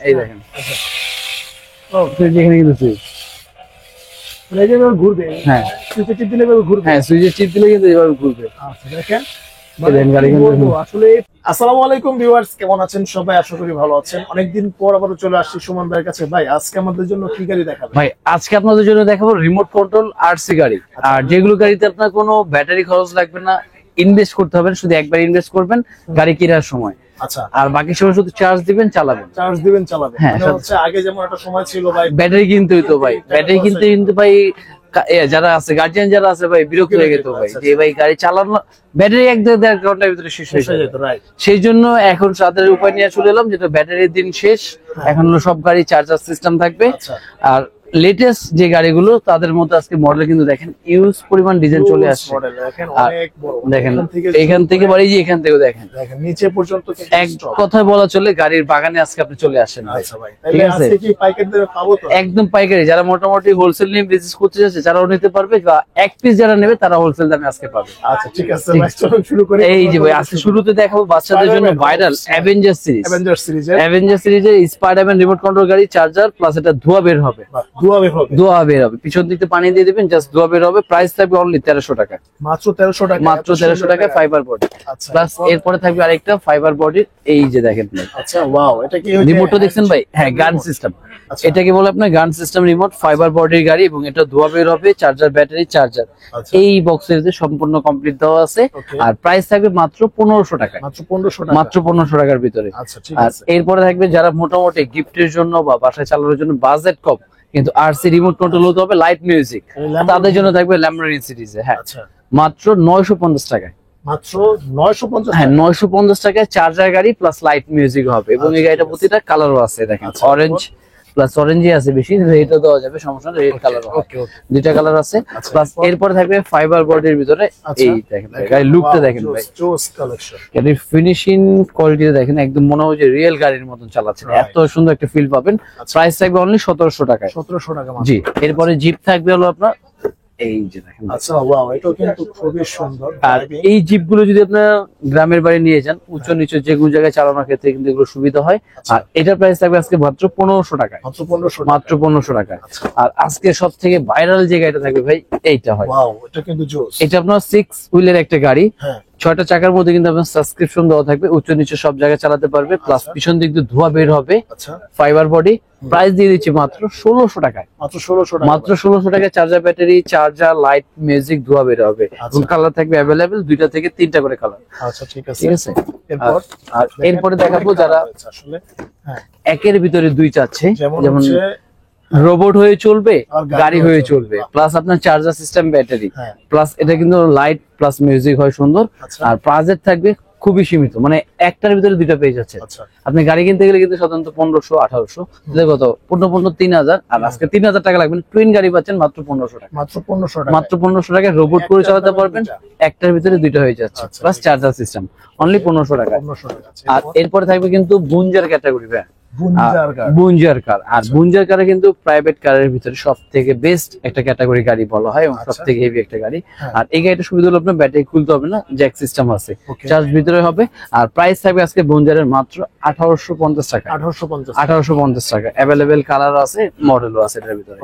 এই দেখেন ও সুইচ এখানে কিন্তু সুইচ মানে যে ঘুরবে হ্যাঁ সুইচে টিপ দিলে ঘুরবে হ্যাঁ সুইচের চিপ দিলে কিন্তু এইভাবে ঘুরবে আচ্ছা দেখেন গাড়ি কিন্তু আসলে আসসালামু আলাইকুম ভিউয়ার্স, কেমন আছেন সবাই? আশা করি ভালো আছেন। অনেকদিন পর আবার চলে আসছি সুমন ভাইয়ের কাছে। ভাই আজকে আমাদের জন্য কি গাড়ি দেখাবেন? ভাই আজকে আপনাদের জন্য দেখাবো রিমোট কন্ট্রোল আরসি গাড়ি। আর যেগুলো গাড়িতে আপনার কোনো ব্যাটারি খরচ লাগবে না, ইনভেস্ট করতে হবে, শুধু একবার ইনভেস্ট করবেন গাড়ি কেনার সময়। আচ্ছা, আর বাকি সময় শুধু চার্জ দিবেন, চালাবেন। চার্জ দিবেন, চালাবেন। হ্যাঁ, মানে হচ্ছে আগে যেমন একটা সময় ছিল ভাই ব্যাটারি কিনতে হইতো ভাই, ব্যাটারি কিনতে কিন্তু ভাই যারা আছে গার্জিয়ান যারা আছে ভাই বিরক্ত হয়ে যেত ভাই, যে ভাই গাড়ি চালানো ব্যাটারি এক দেড় ঘন্টার ভিতরে শেষ হয়ে যেত। সেই জন্য এখন তাদের উপায় নিয়ে চলে এলাম, যেটা ব্যাটারির দিন শেষ, এখন হলো সব গাড়ি চার্জার সিস্টেম থাকবে। আর লেটেস্ট যে গাড়িগুলো তাদের মধ্যে আজকে মডেল কিন্তু দেখেন ইউজ পরিমাণ ডিজাইন চলে আসছে। দেখেন এখান থেকে বাড়ি যে এখান থেকেও দেখেন নিচে পর্যন্ত এক কথায় বলা চলে গাড়ির বাগানে আজকে আপনি চলে আসেন ভাই। ঠিক আছে, একদম পাইকারি। যারা মোটামুটি হোলসেল নিয়ে বিজনেস করতে যাচ্ছে যারাও নিতে পারবে, বা এক পিস যারা নেবে তারা হোলসেল দামে আজকে পাবে। আচ্ছা ঠিক আছে ভাই, চলুন শুরু করি। এই যে ভাই আজকে শুরুতে দেখাবো বাচ্চাদের জন্য ভাইরাল অ্যাভেঞ্জার সিরিজের স্পাইডারম্যান রিমোট কন্ট্রোল গাড়ি, চার্জার প্লাস এটা ধোয়া বের হবে, ধোয়া বের হবে, পিছন দিকে পানি দিয়ে দিবেন, জাস্ট ধোয়া বের হবে। প্রাইস থাকবে অনলি 1300 টাকা, মাত্র 1300 টাকা, মাত্র 1300 টাকা ফাইবার বডি। প্লাস এরপরে থাকবে আরেকটা ফাইবার বডি, এই যে দেখেন। আচ্ছা ওয়াও, এটা কি রিমোটটা দেখছেন ভাই? হ্যাঁ, গান সিস্টেম। এটাকে বলে আপনার গান সিস্টেম রিমোট, ফাইবার বডির গাড়ি, এবং এটা ধোয়া বের হবে, চার্জার, ব্যাটারি, চার্জার এই বক্সের সম্পূর্ণ কমপ্লিট দেওয়া আছে। আর প্রাইস থাকবে মাত্র 1500 টাকা, মাত্র 1500 টাকার ভিতরে। আর এরপরে থাকবে যারা মোটামুটি গিফটের জন্য বা বাসায় চালানোর জন্য বাজেট কম, কিন্তু আরসি রিমোট কন্ট্রোল হতে হবে, লাইট মিউজিক, তাদের জন্য থাকবে ল্যাম্বরগিনি সিরিজে। হ্যাঁ, মাত্র 950 টাকায়, মাত্র 950। হ্যাঁ 950 টাকায় চার্জার গাড়ি প্লাস লাইট মিউজিক হবে। এবং এই গাড়িটা প্রতিটা কালারও আছে, দেখেন অরেঞ্জ প্লাস অরেঞ্জই আছে বেশি, রেডও দেওয়া যাবে, সমস্যা নেই, রেড কালার দুইটা কালার আছে। প্লাস এরপরে থাকবে ফাইবার বডির ভিতরে, এই দেখেন গাড়ির লুকটা দেখেন ভাই, জোস কালেকশন। গাড়ির ফিনিশিং কোয়ালিটিটা দেখেন, একদম মনে হয় যে রিয়েল গাড়ির মতন চালাচ্ছেন, এত সুন্দর একটা ফিল পাবেন। প্রাইস থাকবে অনলি 1700 টাকায়, 1700 টাকা। জি। এরপরে জিপ থাকবে হলো আপনার এই যে দেখেন। আচ্ছা ওয়াও, এটা কিন্তু খুবই সুন্দর। আর এই জিপ গুলো যদি আপনার গ্রামের বাড়ি নিয়ে যান, উঁচু নিচু যে কোনো জায়গায় চালানোর ক্ষেত্রে কিন্তু এগুলো সুবিধা হয়। আর এটার প্রাইস থাকবে আজকে মাত্র 1500 টাকায়, মাত্র 1500 টাকা। আর আজকে সব থেকে ভাইরাল যে গাড়িটা থাকবে ভাই এইটা হয়। ওয়াও, এটা কিন্তু জোস। এটা আপনার 6 হুইলের একটা গাড়ি, হ্যাঁ 6টা চাকার মধ্যে কিন্তু আপনার সাবস্ক্রিপশন দেওয়া থাকবে, উঁচু নিচু সব জায়গায় চালাতে পারবে। প্লাস পিছন দিক দিয়ে ধোয়া বের হবে, ফাইবার বডি। প্রাইস দিয়ে দিচ্ছি মাত্র 1600 টাকায়, মাত্র 1600 টাকা, মাত্র 1600 টাকায়। Charger, battery, charger, light, music, ধোয়া বের হবে। এবং কালার থাকবে अवेलेबल, 2টা থেকে 3টা করে কালার। আচ্ছা ঠিক আছে, ঠিক আছে। আর এরপরে দেখাবো যারা আসলে হ্যাঁ একের ভিতরে 2 চাচ্ছে, যেমন রোবট হয়ে চলবে, গাড়ি হয়ে চলবে, প্লাস আপনার চার্জার সিস্টেম, ব্যাটারি, প্লাস এটা কিন্তু লাইট প্লাস মিউজিক হয় সুন্দর। আর বাজেট থাকবে খুবই সীমিত, মানে একটার ভিতরে 2টা পেয়ে যাচ্ছে। আপনি গাড়ি কিনতে গেলে কিন্তু সাধারণত 1500 1800, কত 15 3000, আর আজকে 3000 টাকা লাগবে, টুইন গাড়ি পাচ্ছেন মাত্র 1500 টাকা, মাত্র 1500 টাকা, মাত্র 1500 টাকায় রোবট করে চালাতে পারবেন, একটার ভিতরে 2টা হয়ে যাচ্ছে, প্লাস চার্জার সিস্টেম, অনলি 1500 টাকা। আর এরপরে থাকবে কিন্তু বুঞ্জার ক্যাটাগরি, বুঞ্জার কার। আর বুঞ্জার কারে কিন্তু প্রাইভেট কারের ভিতরে সব থেকে বেস্ট একটা ক্যাটাগরি গাড়ি বলা হয়, এবং সব থেকে হেভি একটা গাড়ি। আর এই গাড়িটা সুবিধা হলো আপনার ব্যাটারি খুলতে হবে না, জ্যাক সিস্টেম আছে, চার্জ ভিতরে হবে। আর প্রাইস থাকবে আজকে বুঞ্জারের মাত্র 1850 টাকা, 1850 টাকা। অ্যাভেলেবেল কালার আছে, মডেলও আছে এটার ভিতরে।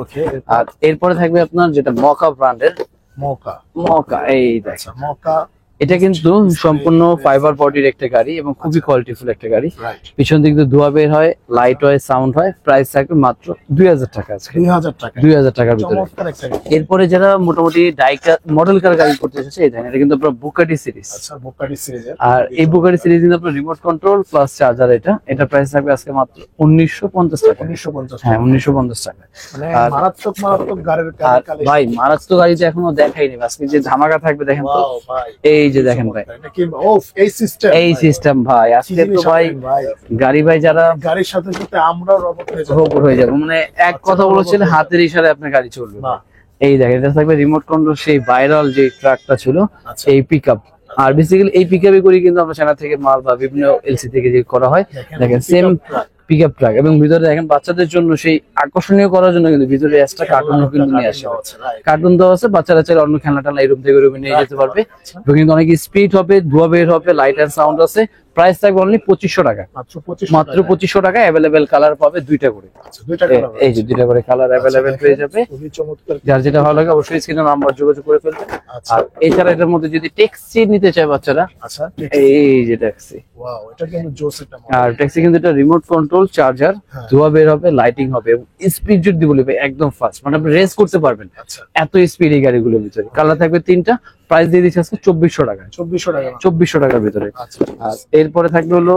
আর এরপরে থাকবে আপনার যেটা মকা ব্র্যান্ডের, মকা এই দেখেন, মকা এটা কিন্তু সম্পূর্ণ ফাইবার বডির একটা গাড়ি, এবং খুবই কোয়ালিটিফুল একটা গাড়ি। পিছন দিক দিয়ে ধোয়া বের হয়, লাইট হয়, সাউন্ড হয়। প্রাইস থাকবে মাত্র 2000 টাকা, 2000 টাকার ভিতরে। এরপরে যারা মোটামুটি মডেল কার গাড়ি করতে এসেছে, এই দেখেন এটা কিন্তু আপনার বুকাটি সিরিজ। আর এই বুকাটি সিরিজ কিন্তু আপনার রিমোট কন্ট্রোল প্লাস চার্জার, এটা প্রাইস থাকবে আজকে মাত্র 1950 টাকা, 1950, হ্যাঁ 1950 টাকা। আর মারাত্মক ভাই মারাত্মক গাড়িতে এখনো দেখাইনি, আজকে যে ধামাকা থাকবে দেখেন তো, এই যে দেখেন ভাই, এই সিস্টেম ভাই আজকে তো ভাই গাড়ি, ভাই যারা গাড়ির সাথে সাথে আমরাও রোবট হয়ে যাবো, মানে এক কথা বলেছিল হাতের ইশারায় আপনার গাড়ি চলবে। এই দেখেন এটা থাকবে রিমোট কন্ট্রোল, সেই ভাইরাল যে ট্রাকটা ছিল, এই পিকআপ। আর বেসিক্যালি এই পিকআপই করি কিন্তু আমরা চায়না থেকে মাল বা বিভিন্ন এলসি থেকে যে করা হয়, দেখেন সেম পিকআপ ট্রাক। এবং ভিতরে দেখেন বাচ্চাদের জন্য সেই আকর্ষণীয় করার জন্য কিন্তু ভিতরে এক্সট্রা কার্টুন কিন্তু নিয়ে আসে, কার্টুন দেওয়া আছে, বাচ্চারা চাইলে অন্য খেলনা টেলনা এই রুম থেকে রুমে নিয়ে যেতে পারবে। কিন্তু অনেক স্পিড হবে, ধোয়া বের হবে, লাইট এন্ড সাউন্ড আছে, প্রাইস থাকবে অনলি 2500 টাকা, মাত্র 2500 মাত্র 2500 টাকা। অ্যাভেলেবেল কালার পাবে দুইটা করে। আচ্ছা, দুইটা কালার। এই যে দুইটা করে কালার অ্যাভেলেবেল পেয়ে যাবে। খুবই চমৎকার। যার যেটা ভালো লাগে অবশ্যই স্ক্রিনে নাম্বার যোগাযোগ করে ফেলবেন। আচ্ছা, আর এছাড়া এটার মধ্যে যদি ট্যাক্সি নিতে চায় বাচ্চারা, আচ্ছা, এই যে ট্যাক্সি। ওয়াও, এটা কিন্তু জোস একটা মডেল। আর ট্যাক্সি কিন্তু এটা রিমোট কন্ট্রোল, চার্জার, হ্যাঁ। ধোয়া বের হবে, লাইটিং হবে এবং স্পিড যদি বলি একদম ফাস্ট, মানে আপনি রেস করতে পারবেন আচ্ছা, এত স্পিড এই গাড়িগুলোর ভিতরে। কালার থাকবে তিনটা, প্রাইস দিয়ে দিচ্ছে আজকে 2400 টাকা, 2400 টাকা। 2400 টাকার ভিতরে। আচ্ছা, আর এরপরে থাকবে হলো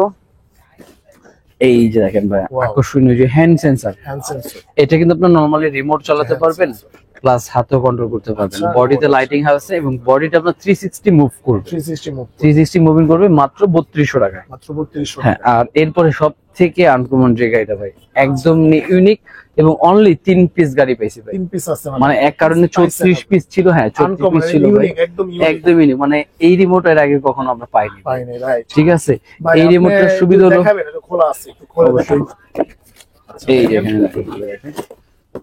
এই যে দেখেন ভাই, Wow. আকর্ষণীয় যে হ্যান্ড সেন্সর। Hand sensor. এটা কিন্তু আপনার নরমালি রিমোট চালাতে Hand পারবেন, sensor। প্লাস হাতেও কন্ট্রোল করতে পারবেন। আচ্ছা, বডিতে remote লাইটিং আছে এবং বডিটা আপনার 360 মুভ করবে, 360 মুভ। 360 মুভিং করবে মাত্র 3200 টাকায়। মাত্র 3200 হ্যাঁ, টাকা। আর এরপরে সব থেকে আনকমন যে গাড়িটা ভাই, একদম ইউনিক এবং অনলি 3 পিস গাড়ি পাইছি ভাই। 3 পিস আছে মানে এক কারণে 34 পিস ছিল, হ্যাঁ 34 পিস ছিল ভাই, ইউনিক, একদম ইউনিক। একদমই ইউনিক। মানে এই রিমোট এর আগে কখনো আমরা পাইনি, পাইনি, রাইট। ঠিক আছে। ভাই, এই আপনি রিমোটটার একটু সুবিধা হলো দেখাবেন, এটা খোলা আছে, একটু খুলে অবশ্যই। দেখাবেন। আচ্ছা, এই যে দেখেন। এখানে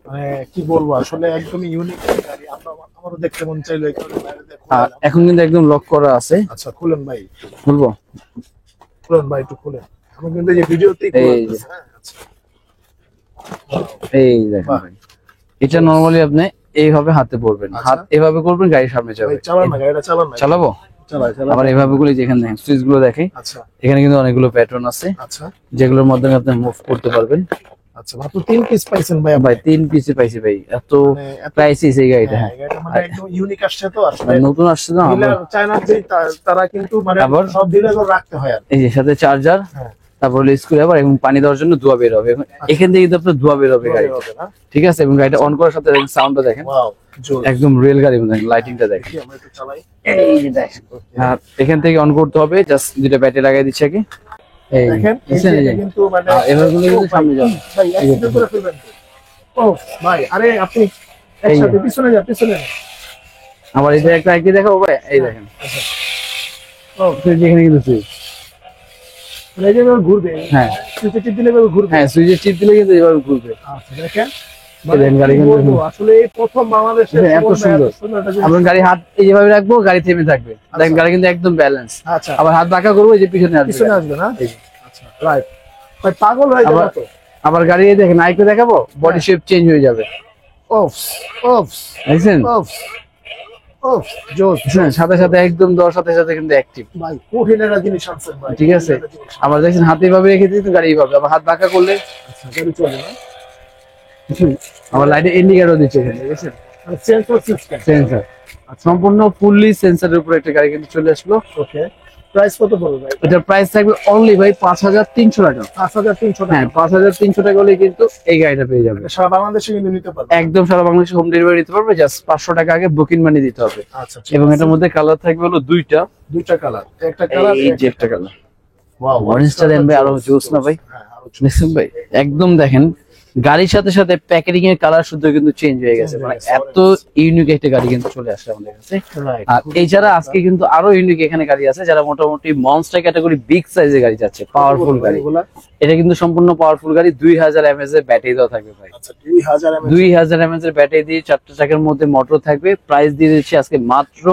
মানে কি বলবো, আসলে একদমই ইউনিক গাড়ি। আমারও দেখতে মন চাইলো, এই কারণে বাইরে দিয়ে আর খুললাম। এখন কিন্তু একদম লক করা আছে, আচ্ছা, খুলেন ভাই, বলবো খুলেন ভাই, একটু খুলেন। আমি কিন্তু এই ভিডিওতেই এই খুলে যে। দিচ্ছি, হ্যাঁ, আচ্ছা। এই দেখেন বাহ। ভাই, এটা নরমালি আপনি এইভাবে হাতে পড়বেন, আচ্ছা। হাত এভাবে করবেন, গাড়ির সামনে যাবে। ভাই, চালান না, গাড়িটা চালান না। চালাবো চালাই, চালাই। আবার এভাবে গুলো, যেখানে দেখেন সুইচ গুলো দেখে, আচ্ছা, এখানে কিন্তু অনেকগুলো প্যাটার্ন আছে আচ্ছা, যেগুলোর মাধ্যমে আপনি মুভ করতে পারবেন। আচ্ছা। মাত্র 3 পিস পাইছেন ভাই আপনি? ভাই 3 পিসে পাইছি ভাই, এত মানে এত- প্রাইসিস এই গাড়িটা। হ্যাঁ, হ্যাঁ, এই গাড়িটা মানে একদম ইউনিক আসছে তো আসলে। আর নতুন আসছে না ডিলার চায়নার যে তারা কিন্তু মানে আবার- সব ডিলার রাখতে হয় আর। এই যে সাথে চার্জার, হ্যাঁ, তারপর স্ক্রু আবার এবং পানি দেওয়ার জন্য ধোয়া বের হবে। এখান থেকে কিন্তু আপনার ধোয়া বের হবে গাড়ি, হবে না? ঠিক আছে। এবং গাড়িটা অন করার সাথে সাউন্ডটা দেখেন, ওয়াও, জোস। একদম রিয়েল গাড়ি, লাইটিংটা দেখেন, দেখি আমরা একটু চালাই। এই যে দেখেন। আর এখান থেকে অন করতে হবে, জাস্ট দুটো ব্যাটারি লাগাই দিচ্ছি আগে। এই দেখেন, এই দেখছেন, যে এই যে। এটা কিন্তু মানে এবার গুলো কিন্তু সামনে যাবে। ভাই, অ্যাক্সিডেন্ট করে ফেলবেন তো। ও ভাই, আরে আপনি একসাথে পিছনে যান, পিছনে যান। আবার এটা একটা আইকি দেখাবো ভাই, এই দেখেন। আচ্ছা। ও যেখানে কিন্তু সুইচ, মানে এই যে এবার ঘুরবে। হ্যাঁ। সুইচে টিপ দিলে এভাবে ঘুরবে। হ্যাঁ সুইচের চিপ দিলে কিন্তু এভাবে ঘুরবে। আচ্ছা, দেখেন। দেখেন, গাড়ি কি কিন্তু- বলবো, আসলে এই প্রথম বাংলাদেশে হ্যাঁ, এত সুন্দর। একটা জিনিস। আমরা গাড়ি হাত এই যেভাবে রাখবো, গাড়ি থেমে থাকবে, দেখেন গাড়ি কিন্তু একদম ব্যালেন্স। আচ্ছা, আবার হাত বাঁকা করবো, এই যে পিছনে আসবে পিছনে গাড়ি। আসবে না? এই যে। আচ্ছা, রাইট। ভাই পাগল হয়ে যাবে আবার- তো। আবার গাড়ি এই দেখেন আইকো দেখাবো, বডি শেপ চেঞ্জ হয়ে যাবে, অফস, অফস, দেখছেন। অফস, অফস, জোস। বুঝছেন? সাথে সাথে একদম দেওয়ার সাথে সাথে কিন্তু অ্যাক্টিভ, ভাই কঠিন একটা জিনিস আনছেন ভাই। ঠিক আছে। কঠিন একটা জিনিস। আবার দেখছেন হাতে এভাবে রেখে দিতে গাড়ি এইভাবে, আবার হাত বাঁকা করলে আচ্ছা, গাড়ি চলে না? আবার লাইটে ইন্ডিকেটর দিচ্ছে এখানে, দেখছেন মানে সেন্সর সিস্টেম। সেন্সর। সম্পূর্ণ ফুললি সেন্সরের উপর একটা গাড়ি কিন্তু চলে আসলো। ওকে, প্রাইস কত পড়বে ভাই? এটার প্রাইস থাকবে অনলি ভাই 5300 টাকা। 5300 হ্যাঁ, টাকা। 5300 টাকা হলে কিন্তু এই গাড়িটা পেয়ে যাবে। এটা সারা বাংলাদেশে কিন্তু নিতে পারবে। একদম সারা বাংলাদেশে হোম ডেলিভারি দিতে পারবে, জাস্ট 500 টাকা আগে বুকিং মানি দিতে হবে। আচ্ছা, ঠিক এবং আছে। এটার মধ্যে কালার থাকবে হলো দুইটা, দুইটা কালার, একটা কালার, এই যে একটা কালার। ওয়াও, অরেঞ্জটা দেন ভাই, আরো জোস না ভাই? হ্যাঁ, আরো জোস। দেখছেন ভাই, একদম দেখেন গাড়ির সাথে সাথে প্যাকেজিং এর কালার শুদ্ধ কিন্তু চেঞ্জ হয়ে গেছে, মানে এত ইউনিক একটা গাড়ি কিন্তু চলে আসছে আমাদের কাছে। Right. আর এছাড়া আজকে কিন্তু আরো ইউনিক এখানে গাড়ি আছে, যারা মোটামুটি মনস্টার ক্যাটাগরি বিগ সাইজের গাড়ি যাচ্ছে, পাওয়ারফুল গাড়ি। এগুলা? এটা কিন্তু সম্পূর্ণ পাওয়ারফুল গাড়ি, 2000 mAh এর ব্যাটারি দেওয়া থাকবে ভাই। আচ্ছা, 2000 mAh। 2000 mAh এর ব্যাটারি দিয়ে 4টা চাকার মধ্যে মোটর থাকবে। প্রাইস দিয়ে দিচ্ছি আজকে মাত্র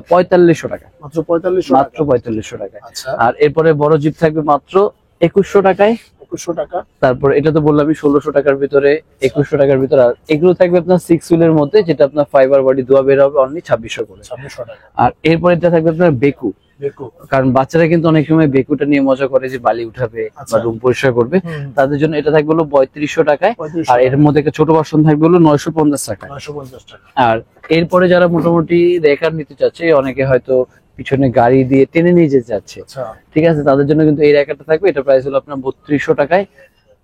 4500 টাকা, মাত্র 4500 মাত্র টাকা। 4500 টাকায়। আচ্ছা, আর এরপরে বড় জিপ থাকবে মাত্র 2100 টাকায়। 2100 টাকা। তারপর এটা তো বললামই 1600 টাকার ভিতরে, 2100 টাকার ভিতরে। আর এগুলো থাকবে আপনার 6 হুইলের মধ্যে, যেটা আপনার ফাইবার বডি ধোয়া বের হবে অনলি 2600 করে। 2600 টাকা। আর এরপর এটা থাকবে আপনার বেকু, দেখো। কারণ বাচ্চারা কিন্তু অনেক সময় বেকুটা নিয়ে মজা করে যে বালি উঠাবে আচ্ছা। বা রুম পরিষ্কার করবে, হুম। তাদের জন্য এটা থাকবে হলো 3500 টাকায়। 3500 আর এর মধ্যে একটা ছোট ভার্সন থাকবে হলো 950 টাকায়। 950 টাকা। আর এরপরে যারা মোটামুটি রেকার নিতে চাচ্ছে, অনেকে হয়তো পিছনে গাড়ি দিয়ে টেনে নিয়ে যেতে চাচ্ছে, আচ্ছা, ঠিক আছে, তাদের জন্য কিন্তু এই রেকারটা থাকবে। এটা প্রাইস হলো আপনার 3200 টাকায়।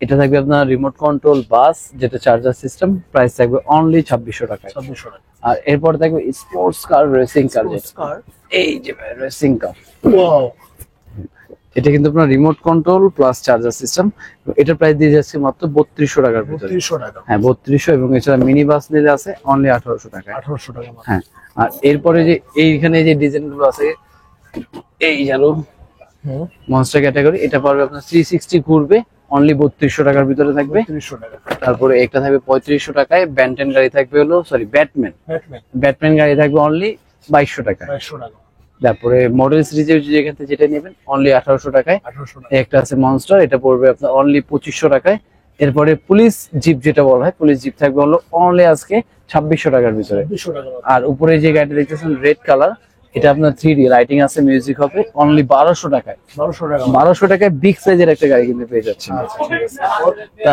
এটা থাকবে আপনার রিমোট কন্ট্রোল বাস, যেটা চার্জার সিস্টেম, প্রাইস থাকবে অনলি 2600 টাকায়। 2600 টাকা। আর এরপর থাকবে স্পোর্টস কার, রেসিং কার, যেটা কার। এই যে রেসিং কার, ওয়াও, এটা কিন্তু আপনার remote control plus charger system. এটার প্রাইস দিয়ে যাচ্ছে মাত্র 3200 টাকার ভিতরে। 3200 টাকা। হ্যাঁ 3200, এবং এছাড়া মিনি বাস নিলে আছে অনলি 1800 টাকায়। 1800 টাকা মাত্র। হ্যাঁ, আর এরপরে যে এইখানে যে ডিজাইন গুলো আছে, এই জানো হুম, মনস্টার ক্যাটাগরি, এটা পারবে আপনার 360 ঘুরবে, অনলি 3200 টাকার ভিতরে থাকবে। 3200 টাকা। তারপরে একটা থাকবে 3500 টাকায়। ব্যান্টেন গাড়ি থাকবে হলো, সরি ব্যাটম্যান, ব্যাটম্যান ব্যাটম্যান গাড়ি থাকবে অনলি 2200 টাকায়। 2200 টাকা। তারপরে মডেল সিরিজের যেখান থেকে যেটা নেবেন অনলি 1800 টাকায়। 1800 টাকা। একটা আছে মনস্টার, এটা পড়বে আপনার অনলি 2500 টাকায়। এরপরে পুলিশ জিপ যেটা বলা হয়, পুলিশ জিপ থাকবে হলো অনলি আজকে 2600 টাকার ভিতরে। 200 টাকা। আর উপরে যে গাড়িটা দেখতেছেন রেড কালার, এটা আপনার 3D লাইটিং আছে, মিউজিক হবে, অনলি 1200 টাকায়। 1200 টাকা। 1200 টাকায় বিগ সাইজের একটা গাড়ি কিনতে পেয়ে যাচ্ছেন। আচ্ছা ঠিক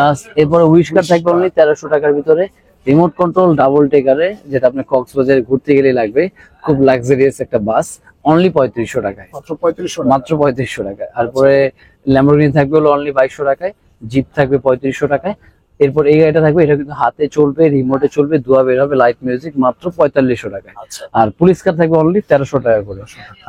আছে। এরপরে হুইস্কার থাকবে অনলি 1300 টাকার ভিতরে। রিমোট কন্ট্রোল ডাবল টেকারে, যেটা আপনি কক্সবাজারে ঘুরতে গেলে লাগবে, খুব লাক্সারিয়াস একটা বাস, অনলি 3500 টাকায়। মাত্র 3500 টাকা। মাত্র 3500 টাকায়। তারপরে ল্যাম্বরগিনি থাকবে হলো অনলি 2200 টাকায়। জিপ থাকবে 3500 টাকায়। এরপর এই গাড়িটা থাকবে, এটা কিন্তু হাতে চলবে, রিমোটে চলবে, ধোয়া বের হবে, লাইট মিউজিক, মাত্র 4500 টাকায়। আচ্ছা। আর পুলিশ কার থাকবে অনলি 1300 টাকা করে।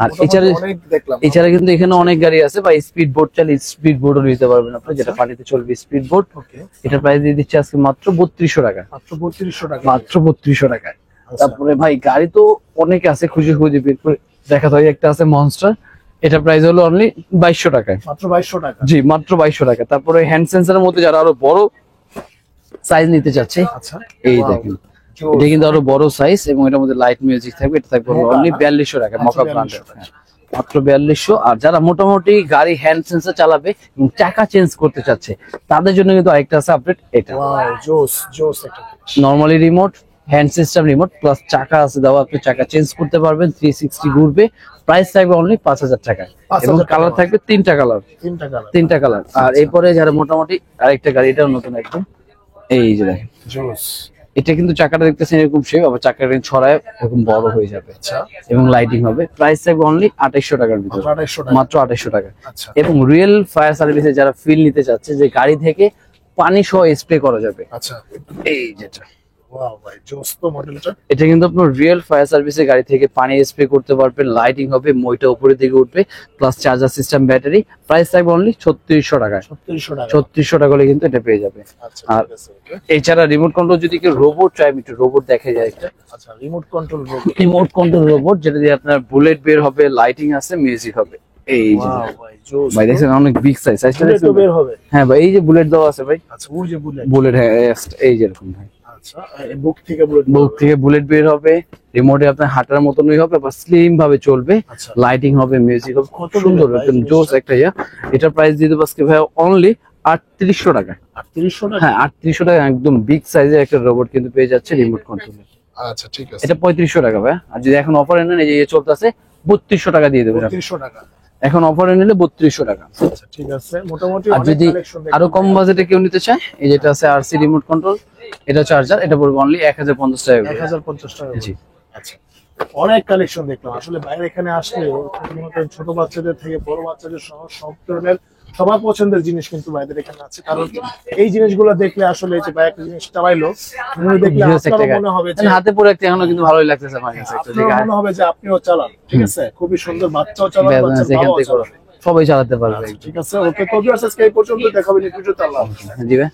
আর এছাড়া অনেক দেখলাম। এছাড়া কিন্তু এখানে অনেক গাড়ি আছে, বা স্পিড বোট চাইলে স্পিড বোটও নিতে পারবেন আপনি, যেটা পানিতে চলবে স্পিড বোট। ওকে। এটা প্রাইস দিয়ে দিচ্ছে আজকে মাত্র 3200 টাকা। মাত্র 3200 টাকা। মাত্র 3200 টাকায়। আচ্ছা। তারপরে ভাই গাড়ি তো অনেক আছে, খুঁজে খুঁজে বের করে দেখাতে হয়। একটা আছে মনস্টার, এটা প্রাইস হলো অনলি 2200 টাকায়। মাত্র 2200 টাকা। জি, মাত্র 2200 টাকা। তারপরে হ্যান্ড সেন্সরের মধ্যে যারা আরো বড় সাইজ নিতে চাচ্ছে, আচ্ছা। এই Wow. দেখেন, এটা কিন্তু আরো বড় সাইজ, এবং এটার মধ্যে লাইট মিউজিক থাকবে। এটা থাকবে অনলি 4200 টাকা, মকআপ ব্র্যান্ডের, মাত্র 4200। আর যারা মোটামুটি গাড়ি হ্যান্ড সেন্সর চালাবে এবং চাকা চেঞ্জ করতে চাচ্ছে, তাদের জন্য কিন্তু আরেকটা আছে আপডেট, এটা ওয়াও, জোস জোস একটা। Normally remote, hand system remote, plus চাকা আছে দেওয়া, আপনি চাকা চেঞ্জ করতে পারবেন, 360 ঘুরবে। প্রাইস থাকবে অনলি 5000 টাকায়, এবং 5000 কালার থাকবে তিনটা কালার। 3 টাকা। তিনটা কালার। আর এরপরে যারা মোটামুটি আরেকটা গাড়ি, এটাও নতুন একদম, এই যে দেখেন, জোস। এটা কিন্তু চাকাটা দেখতেছেন এরকম শেপ, আবার চাকাটা ছড়ায় এরকম বড় হয়ে যাবে, আচ্ছা। এবং লাইটিং হবে। প্রাইস থাকবে অনলি 2800 টাকার ভিতরে, 2800 টাকা। মাত্র 2800 টাকা। আচ্ছা। এবং রিয়েল ফায়ার সার্ভিসে যারা ফিল নিতে চাচ্ছে, যে গাড়ি থেকে পানি সহ স্প্রে করা যাবে, আচ্ছা। এই যেটা, ওয়াও ভাই, জোস তো মডেলটা। এটা কিন্তু আপনার রিয়েল ফায়ার সার্ভিসে গাড়ি থেকে পানি স্প্রে করতে পারবেন, লাইটিং হবে, মইটা উপরের দিকে উঠবে, plus charger system, battery. Price থাকবে অনলি 3600 টাকায়। 3600 টাকা। 3600 টাকা হলে কিন্তু এটা পেয়ে যাবে। আচ্ছা আর ঠিক আছে। ওকে। এছাড়া রিমোট কন্ট্রোল যদি কেউ রোবট চাই, আমি একটু রোবট দেখা যায় একটা, আচ্ছা, remote control robot. Remote control robot, যেটা দিয়ে আপনার বুলেট বের হবে, লাইটিং আছে, মিউজিক হবে, এই যে ওয়াও ভাই, জোস। ভাই দেখছেন অনেক বিগ সাইজটা বুলেট তো বের হবে। হ্যাঁ ভাই, এই যে বুলেট দেওয়া আছে ভাই, আচ্ছা, ওই যে বুলেট। বুলেট, হ্যাঁ এই যে এরকম ভাই, আচ্ছা, এই বুক থেকে বুলেট। বুক থেকে বুলেট বের হবে, রিমোটে আপনার হাঁটার মতনই হবে, আবার স্লিম ভাবে চলবে, আচ্ছা। লাইটিং হবে, মিউজিক হবে, কত সুন্দর সুন্দর, ভাই একদম জিনিসটা। জোস একটা ইয়া। এটা প্রাইস দিয়ে দেবো আজকে ভাই অনলি 3800 টাকা। 3800 টাকা। হ্যাঁ, 3800 টাকা, একদম বিগ সাইজের একটা রোবট কিন্তু পেয়ে যাচ্ছে রিমোট কন্ট্রোলে। আচ্ছা ঠিক আছে। এটা 3500 টাকা ভাই। আর যদি এখন অফারে নেন, এই যে চলতেছে 3200 টাকা দিয়ে দেবে, 3200 টাকা। এখন অফারে নিলে 3200 টাকা। আচ্ছা ঠিক আছে, মোটামুটি আর অনেক যদি কালেকশন আরো কম বাজেটে কেউ নিতে চায়, এই যেটা আছে আরসি রিমোট কন্ট্রোল, এটা চার্জার, এটা পড়বে অনলি 1050 টাকা করে। 1050 টাকা। জি। আচ্ছা, অনেক কালেকশন দেখলাম। আসলে বাইরে এখানে আসলে মনে করেন ছোট বাচ্চাদের থেকে বড় বাচ্চাদের সহ সব ধরনের সবার পছন্দের জিনিস কিন্তু বাইরে এখানে আছে। কারণ এই জিনিসগুলো দেখলে আসলে এই যে ভাই একটা জিনিস চালাইলো, মনে দেখলে Views একটা আপনারও গাড়ি। মনে হবে যে মানে হাতে পরে একটা এখনো কিন্তু ভালোই লাগতেছে আমার কাছে, একটা যে আপনারও গাড়ি মনে হবে যে আপনিও চালান। ঠিক আছে, খুবই সুন্দর, বাচ্চাও চালান, বাচ্চার ব্যালেন্স এখান বাবাও থেকে চালান। সবাই চালাতে পারবে। ঠিক আছে, ওকে, তো ভিউয়ার্স আজকে এই পর্যন্ত, দেখাবেন ভিডিওতে। আল্লাহ হাফেজ। জি ভাই।